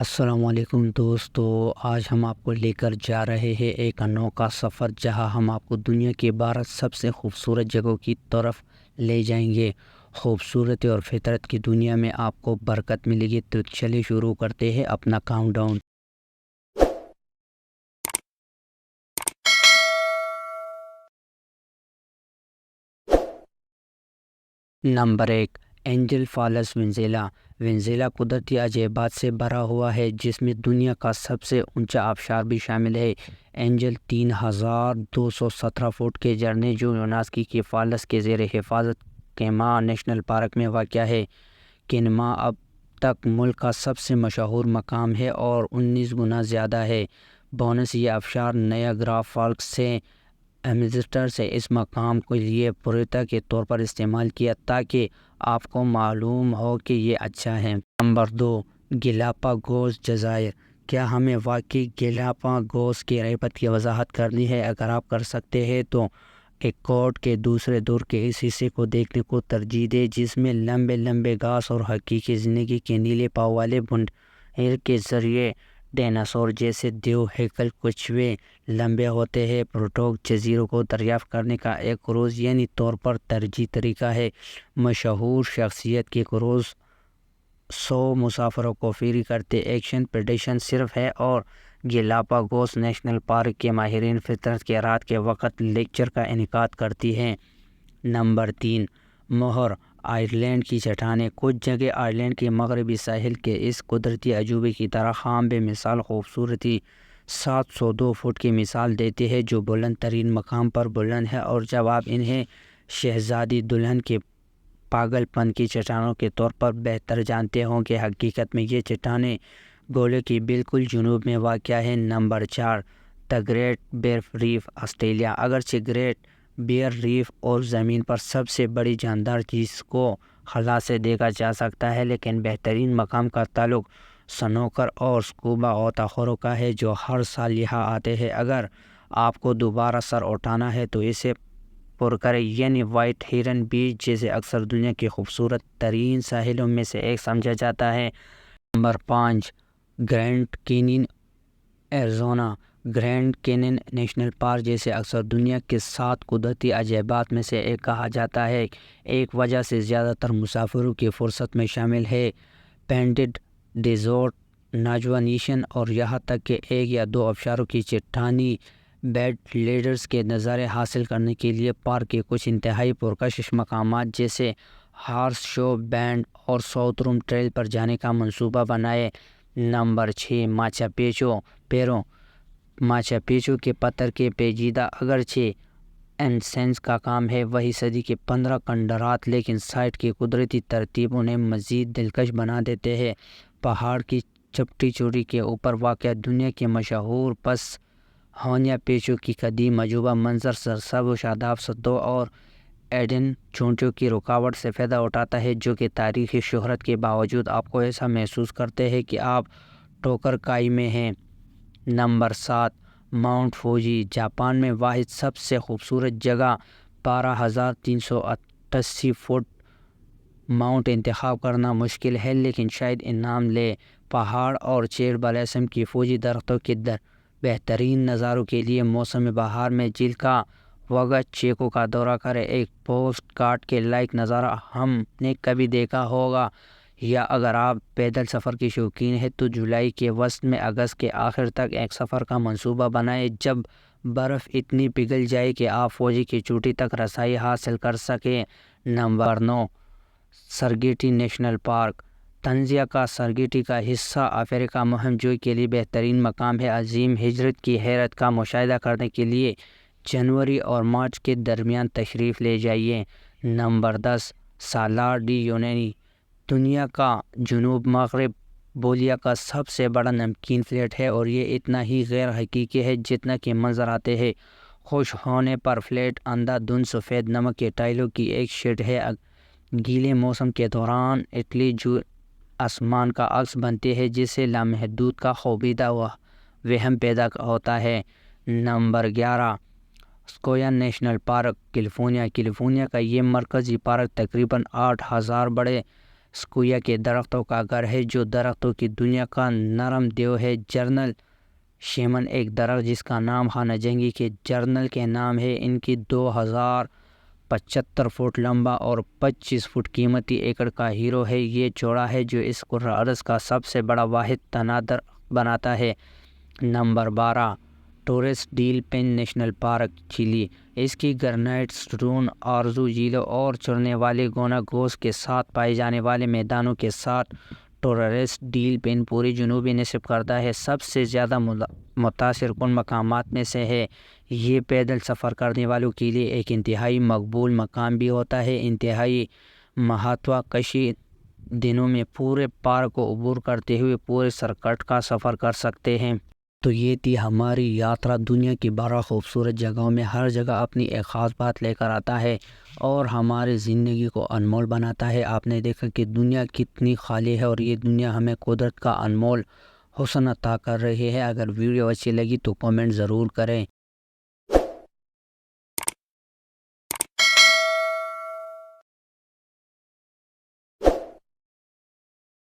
السلام علیکم دوستو، آج ہم آپ کو لے کر جا رہے ہیں ایک انوکھا سفر جہاں ہم آپ کو دنیا کے 12 سب سے خوبصورت جگہوں کی طرف لے جائیں گے۔ خوبصورتی اور فطرت کی دنیا میں آپ کو برکت ملے گی۔ تو چلیے شروع کرتے ہیں اپنا count down. Number 1، angel falls Venezuela. Venezuela قدرتی عجائبات سے بھرا ہوا ہے جس میں دنیا کا سب سے اونچا آبشار بھی شامل ہے۔ اینجل 3217 فٹ کے جھرنے جو یونیسکو کے فالس کے زیر حفاظت کینما نیشنل پارک میں واقع ہے۔ کینما اب تک ملک کا سب سے مشہور مقام ہے اور 19 گنا زیادہ ہے۔ بونس، یہ آبشار نایاگرا فالس سے ایمزسٹر سے اس مقام کے لیے پرویتا کے طور پر استعمال کیا تاکہ آپ کو معلوم ہو کہ یہ اچھا ہے۔ نمبر 2، گیلاپاگوس جزائر۔ کیا ہمیں واقعی گیلاپاگوس کی رہبت کی وضاحت کرنی ہے؟ اگر آپ کر سکتے ہیں تو ایکواڈور کے دوسرے دور کے اس حصے کو دیکھنے کو ترجیح دیں جس میں لمبے لمبے گھاس اور حقیقی زندگی کے نیلے پاؤں والے بھونڈے کے ذریعے ڈائناسور جیسے دیو ہیکل کچھوے لمبے ہوتے ہیں۔ پروٹوگ جزیروں کو دریافت کرنے کا ایک کروز یعنی طور پر ترجیحی طریقہ ہے۔ مشہور شخصیت کے کروز 100 مسافروں کو فری کرتے ایکشن پیڈیشن صرف ہے اور گیلاپاگوس نیشنل پارک کے ماہرین فطرت کے رات کے وقت لیکچر کا انعقاد کرتی ہیں۔ نمبر 3، مہر آئرلینڈ کی چٹانیں۔ کچھ جگہ آئرلینڈ کے مغربی ساحل کے اس قدرتی عجوبے کی طرح خام بے مثال خوبصورتی 702 فٹ کی مثال دیتی ہے جو بلند ترین مقام پر بلند ہے، اور جب آپ انہیں شہزادی دلہن کے پاگل پن کی چٹانوں کے طور پر بہتر جانتے ہوں گے، حقیقت میں یہ چٹانیں گولے کے بالکل جنوب میں واقع ہیں۔ Number 4، the great barrier reef Australia. اگرچہ گریٹ بیریئر ریف اور زمین پر سب سے بڑی جاندار چیز کو خلا سے دیکھا جا سکتا ہے، لیکن بہترین مقام کا تعلق سنوکر اور سکوبا غوطہ خوروں کا ہے جو ہر سال یہاں آتے ہیں۔ اگر آپ کو دوبارہ سر اٹھانا ہے تو اسے پر کریں، یعنی وائٹ ہیرن بیچ جسے اکثر دنیا کے خوبصورت ترین ساحلوں میں سے ایک سمجھا جاتا ہے۔ Number 5، grand canyon Arizona. Grand canyon national park جسے اکثر دنیا کے 7 قدرتی عجائبات میں سے ایک کہا جاتا ہے، ایک وجہ سے زیادہ تر مسافروں کی فہرست میں شامل ہے۔ پینٹڈ ڈیزرٹ، ناجوا نیشن اور یہاں تک کہ ایک یا دو آبشاروں کی چٹانی بیڈ لیڈرز کے نظارے حاصل کرنے کے لیے پارک کے کچھ انتہائی پرکشش مقامات جیسے ہارس شو بینڈ اور ساؤتھ روم ٹریل پر جانے کا منصوبہ بنائیں۔ نمبر 6، ماچو پیچو پیرو۔ ماچو پیچو کے پتھر کے پیچیدہ اگرچہ انسینس کا کام ہے وہی صدی کے 15 کھنڈرات، لیکن سائٹ کی قدرتی ترتیب انہیں مزید دلکش بنا دیتے ہیں۔ پہاڑ کی چپٹی چوٹی کے اوپر واقع دنیا کے مشہور پس ہونیا پیچو کی قدیم عجوبہ منظر سرسبز و شاداب سطحوں اور ایڈن چوٹیوں کی رکاوٹ سے فائدہ اٹھاتا ہے جو کہ تاریخی شہرت کے باوجود آپ کو ایسا محسوس کرتے ہیں کہ آپ ٹوکر کائی میں ہیں۔ نمبر 7، ماؤنٹ فوجی۔ جاپان میں واحد سب سے خوبصورت جگہ 12388 فٹ ماؤنٹ انتخاب کرنا مشکل ہے، لیکن شاید انعام لے۔ پہاڑ اور چیری بلاسم کی فوجی درختوں کے بہترین نظاروں کے لیے موسم بہار میں جھیل کا وگا چیکو کا دورہ کریں، ایک پوسٹ کارڈ کے لائق نظارہ ہم نے کبھی دیکھا ہوگا۔ یا اگر آپ پیدل سفر کے شوقین ہیں تو جولائی کے وسط میں اگست کے آخر تک ایک سفر کا منصوبہ بنائیں جب برف اتنی پگھل جائے کہ آپ فوجی کی چوٹی تک رسائی حاصل کر سکیں۔ Number 9، Serengeti national park. Tanzania کا سرگیٹی کا حصہ افریقہ مہم جوئی کے لیے بہترین مقام ہے۔ عظیم ہجرت کی حیرت کا مشاہدہ کرنے کے لیے جنوری اور مارچ کے درمیان تشریف لے جائیے۔ نمبر 10، سالار ڈی یونانی۔ دنیا کا جنوب مغرب بولیویا کا سب سے بڑا نمکین فلیٹ ہے اور یہ اتنا ہی غیر حقیقی ہے جتنا کہ منظر آتے ہیں۔ خشک ہونے پر فلیٹ اندھا دھند سفید نمک کے ٹائلوں کی ایک شیٹ ہے۔ گیلے موسم کے دوران اٹلی جو آسمان کا عکس بنتی ہے جس سے لامحدود کا خوابیدہ وہم پیدا ہوتا ہے۔ Number 11، Sequoia national park, California. California کا یہ مرکزی پارک تقریباً 8000 بڑے سکویا کے درختوں کا گھر ہے جو درختوں کی دنیا کا نرم دیو ہے۔ جرنل شیمن ایک درخت جس کا نام خانہ جنگی کے جرنل کے نام ہے، ان کی 2075 فٹ لمبا اور 25 فٹ قیمتی ایکڑ کا ہیرو ہے۔ یہ چوڑا ہے جو اس کرۂ ارض کا سب سے بڑا واحد تناظر بناتا ہے۔ Number 12، Torres del Paine national park, Chile. اس کی گرانائٹ سٹون آرزو جھیلوں اور چرنے والے گونا گوز کے ساتھ پائے جانے والے میدانوں کے ساتھ ٹورس ڈیل پین پوری جنوبی نصف کرتا ہے سب سے زیادہ متاثر کن مقامات میں سے ہے۔ یہ پیدل سفر کرنے والوں کے لیے ایک انتہائی مقبول مقام بھی ہوتا ہے۔ انتہائی مہاتواکاشی دنوں میں پورے پارک کو عبور کرتے ہوئے پورے سرکٹ کا سفر کر سکتے ہیں۔ تو یہ تھی ہماری یاترا دنیا کی بڑا خوبصورت جگہوں میں۔ ہر جگہ اپنی ایک خاص بات لے کر آتا ہے اور ہماری زندگی کو انمول بناتا ہے۔ آپ نے دیکھا کہ دنیا کتنی خالی ہے اور یہ دنیا ہمیں قدرت کا انمول حسن عطا کر رہی ہے۔ اگر ویڈیو اچھی لگی تو کامنٹ ضرور کریں۔